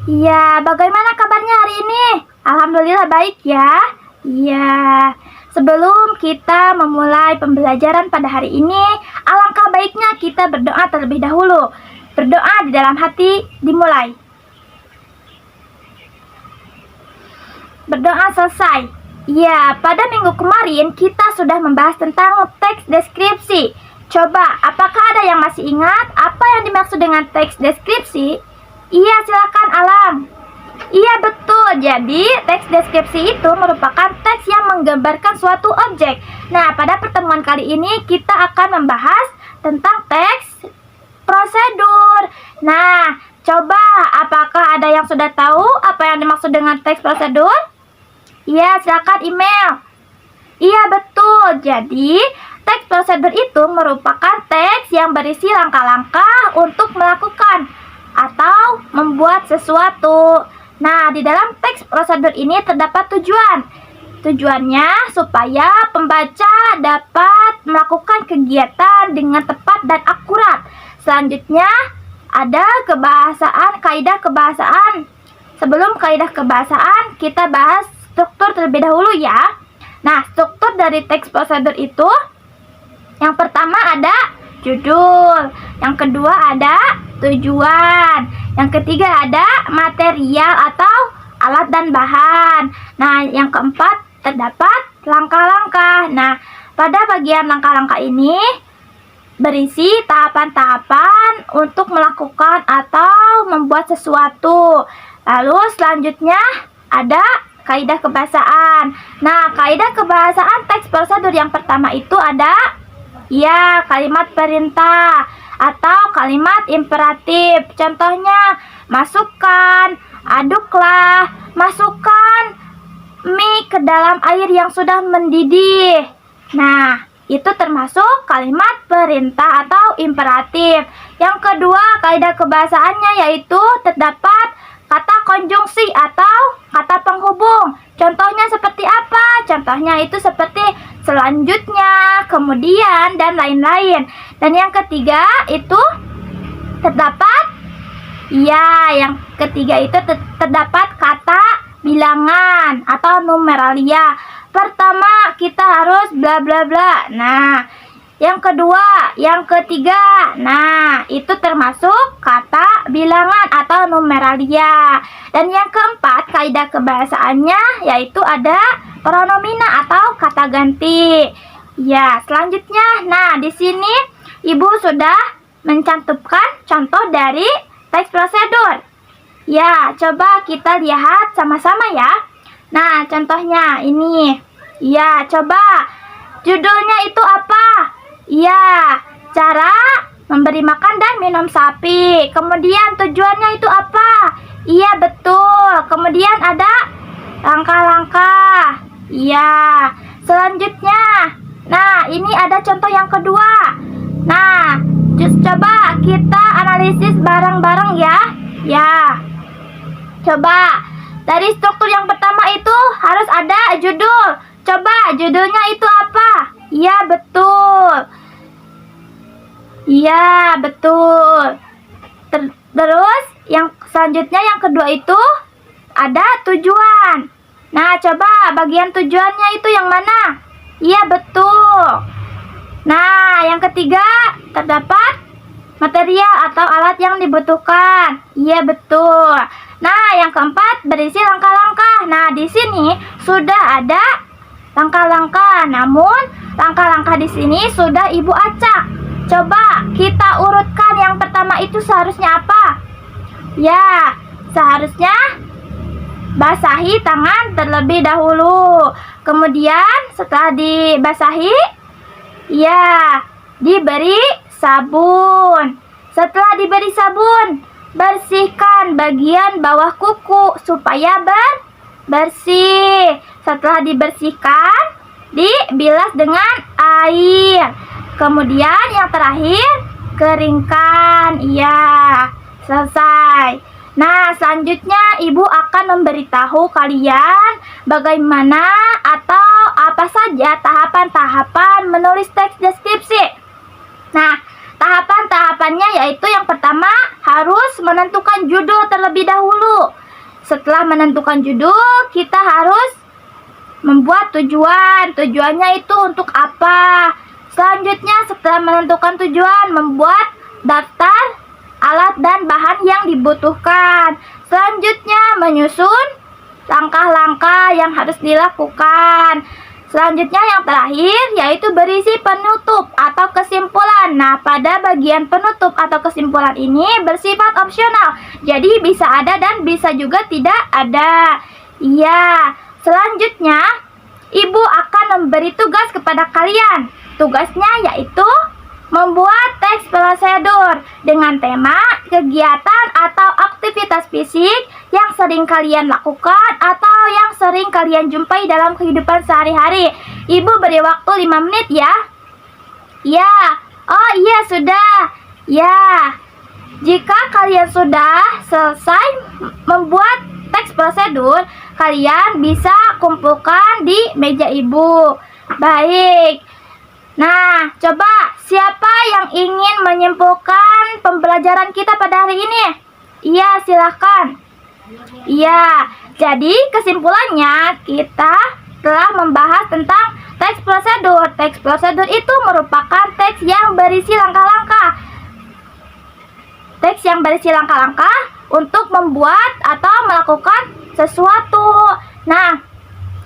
Iya, bagaimana kabarnya hari ini? Alhamdulillah baik ya. Iya. Sebelum kita memulai pembelajaran pada hari ini, alangkah baiknya kita berdoa terlebih dahulu. Berdoa di dalam hati dimulai. Berdoa selesai. Ya, pada minggu kemarin kita sudah membahas tentang teks deskripsi. Coba, apakah ada yang masih ingat apa yang dimaksud dengan teks deskripsi? Iya, silakan Alam. Iya, betul. Jadi, teks deskripsi itu merupakan teks yang menggambarkan suatu objek. Nah, pada pertemuan kali ini kita akan membahas tentang teks prosedur. Nah, coba apakah ada yang sudah tahu apa yang dimaksud dengan teks prosedur? Iya, silakan email. Iya, betul. Jadi, teks prosedur itu merupakan teks yang berisi langkah-langkah untuk melakukan atau membuat sesuatu. Nah, di dalam teks prosedur ini terdapat tujuan. Tujuannya supaya pembaca dapat melakukan kegiatan dengan tepat dan akurat. Selanjutnya, ada kaidah kebahasaan. Sebelum kaidah kebahasaan, kita bahas struktur terlebih dahulu ya. Nah, struktur dari teks prosedur itu, yang pertama ada judul, yang kedua ada tujuan, yang ketiga ada material atau alat dan bahan. Nah, yang keempat terdapat langkah-langkah. Nah, pada bagian langkah-langkah ini berisi tahapan-tahapan untuk melakukan atau membuat sesuatu. Lalu selanjutnya ada kaidah kebahasaan. Nah, kaidah kebahasaan teks prosedur yang pertama itu ada kalimat perintah atau kalimat imperatif. Contohnya, masukkan, aduklah, masukkan mie ke dalam air yang sudah mendidih. Nah, itu termasuk kalimat perintah atau imperatif. Yang kedua, kaidah kebahasaannya yaitu terdapat kata konjungsi atau kata penghubung. Contohnya seperti apa? Contohnya itu seperti selanjutnya, kemudian, dan lain-lain. Dan yang ketiga itu terdapat terdapat kata bilangan atau numeralia. Pertama, kita harus bla bla bla. Nah, yang kedua, yang ketiga. Nah, itu termasuk kata bilangan atau numeralia. Dan yang keempat, kaidah kebahasaannya yaitu ada pronomina atau kata ganti. Ya, selanjutnya, nah di sini Ibu sudah mencantumkan contoh dari teks prosedur. Ya, coba kita lihat sama-sama ya. Nah, contohnya ini. Ya, coba judulnya itu apa? Ya, cara memberi makan dan minum sapi. Kemudian tujuannya itu apa? Iya, betul. Kemudian ada langkah-langkah. Iya. Selanjutnya, nah ini ada contoh yang kedua. Nah, coba kita analisis bareng-bareng ya. Ya. Coba dari struktur yang pertama itu harus ada judul. Coba judulnya itu apa? Iya, betul. Iya, betul. Terus yang selanjutnya yang kedua itu ada tujuan. Nah, coba bagian tujuannya itu yang mana? Iya, betul. Nah, yang ketiga terdapat material atau alat yang dibutuhkan. Iya, betul. Nah, yang keempat berisi langkah-langkah. Nah, di sini sudah ada langkah-langkah. Namun, langkah-langkah di sini sudah Ibu acak. Coba kita urutkan yang pertama itu seharusnya apa? Ya, seharusnya basahi tangan terlebih dahulu. Kemudian setelah dibasahi, ya, diberi sabun. Setelah diberi sabun, bersihkan bagian bawah kuku supaya bersih. Setelah dibersihkan, dibilas dengan air. Kemudian yang terakhir, keringkan. Iya, selesai. Nah, selanjutnya Ibu akan memberitahu kalian bagaimana atau apa saja tahapan-tahapan menulis teks deskripsi. Nah, Tahapan-tahapannya yaitu yang pertama harus menentukan judul terlebih dahulu. Setelah menentukan judul, kita harus membuat tujuan. Tujuannya itu untuk apa? Selanjutnya setelah menentukan tujuan, membuat daftar alat dan bahan yang dibutuhkan. Selanjutnya menyusun langkah-langkah yang harus dilakukan. Selanjutnya yang terakhir yaitu berisi penutup atau kesimpulan. Nah, pada bagian penutup atau kesimpulan ini bersifat opsional. Jadi bisa ada dan bisa juga tidak ada. Iya, selanjutnya Ibu akan memberi tugas kepada kalian. Tugasnya yaitu membuat teks prosedur dengan tema kegiatan atau aktivitas fisik yang sering kalian lakukan atau yang sering kalian jumpai dalam kehidupan sehari-hari. Ibu beri waktu 5 menit ya. Ya, oh iya sudah. Ya, jika kalian sudah selesai membuat teks prosedur, kalian bisa kumpulkan di meja ibu. Baik. Nah, coba siapa yang ingin menyimpulkan pembelajaran kita pada hari ini? Iya, silahkan. Iya, jadi kesimpulannya kita telah membahas tentang teks prosedur. Teks prosedur itu merupakan teks yang berisi langkah-langkah. Teks yang berisi langkah-langkah untuk membuat atau melakukan sesuatu. Nah,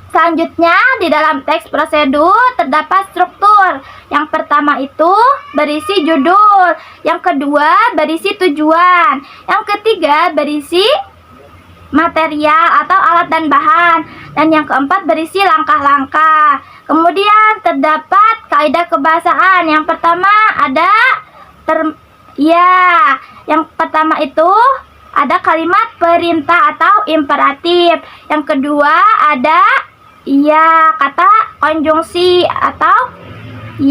selanjutnya di dalam teks prosedur terdapat struktur. Yang pertama itu berisi judul, yang kedua berisi tujuan, yang ketiga berisi material atau alat dan bahan, dan yang keempat berisi langkah-langkah. Kemudian terdapat kaidah kebahasaan. Yang pertama ada yang pertama itu ada kalimat perintah atau imperatif. Yang kedua ada kata konjungsi atau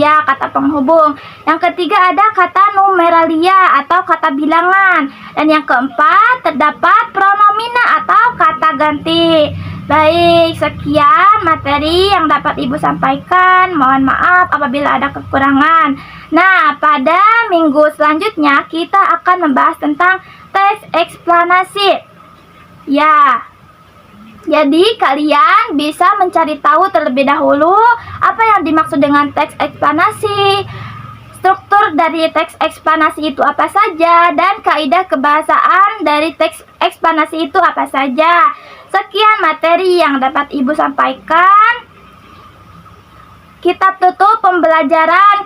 kata penghubung. Yang ketiga ada kata numeralia atau kata bilangan. Dan yang keempat terdapat pronomina atau kata ganti. Baik, sekian materi yang dapat Ibu sampaikan. Mohon maaf apabila ada kekurangan. Nah, pada minggu selanjutnya kita akan membahas tentang teks eksplanasi. Ya, jadi kalian bisa mencari tahu terlebih dahulu apa yang dimaksud dengan teks eksplanasi, struktur dari teks eksplanasi itu apa saja, dan kaidah kebahasaan dari teks eksplanasi itu apa saja. Sekian materi yang dapat Ibu sampaikan. Kita tutup pembelajaran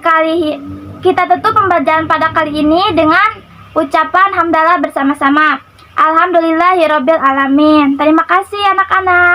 pada kali ini dengan ucapan hamdalah bersama-sama. Alhamdulillahirabbil alamin. Terima kasih anak-anak.